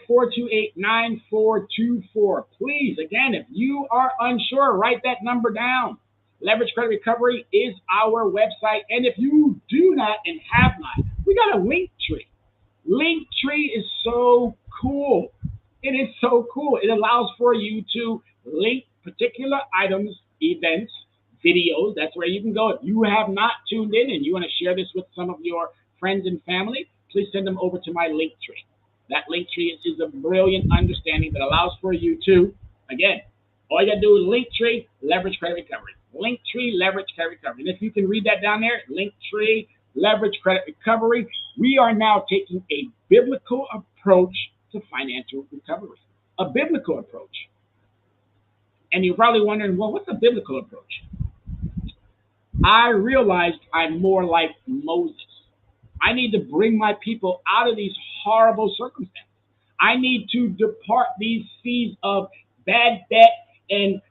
805-428-9424. Please, again, if you are unsure, write that number down. Leverage Credit Recovery is our website. And if you do not and have not, we got a link tree. Link tree is so cool. It is so cool. It allows for you to link particular items, events, videos. That's where you can go. If you have not tuned in and you want to share this with some of your friends and family, please send them over to my link tree. That link tree is a brilliant understanding that allows for you to, again, all you got to do is link tree, leverage credit recovery. Link tree, leverage credit recovery. And if you can read that down there, link tree, leverage credit recovery, we are now taking a biblical approach to financial recovery. A biblical approach. And you're probably wondering, well, what's a biblical approach? I realized I'm more like Moses. I need to bring my people out of these horrible circumstances. I need to depart these seas of bad debt and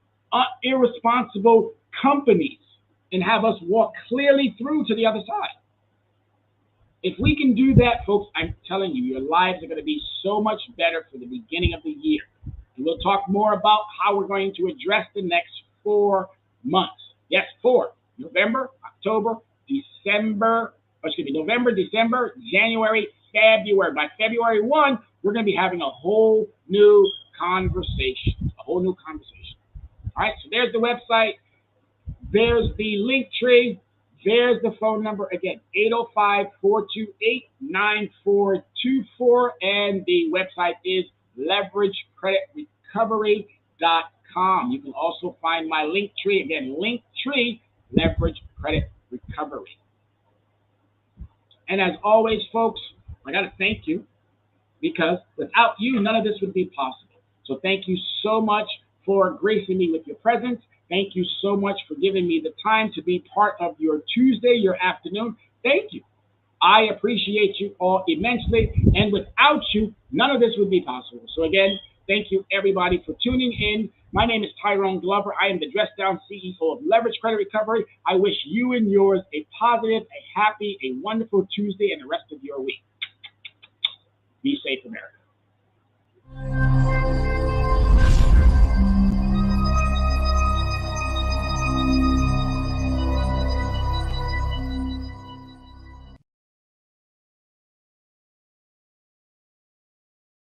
irresponsible companies and have us walk clearly through to the other side. If we can do that, folks, I'm telling you, your lives are going to be so much better for the beginning of the year. And we'll talk more about how we're going to address the next 4 months. Yes, 4. November, October, December, November, December, January, February. By February 1, we're going to be having a whole new conversation. All right, so there's the website. There's the link tree. There's the phone number. Again, 805-428-9424. And the website is leveragecreditrecovery.com. You can also find my link tree. Again, link tree, Leverage Credit Recovery. And as always, folks, I got to thank you because without you, none of this would be possible. So thank you so much for gracing me with your presence. Thank you so much for giving me the time to be part of your Tuesday, your afternoon. Thank you. I appreciate you all immensely, and without you, none of this would be possible. So again, thank you everybody for tuning in. My name is Tyrone Glover. I am the Dress Down CEO of Leverage Credit Recovery. I wish you and yours a positive, a happy, a wonderful Tuesday and the rest of your week.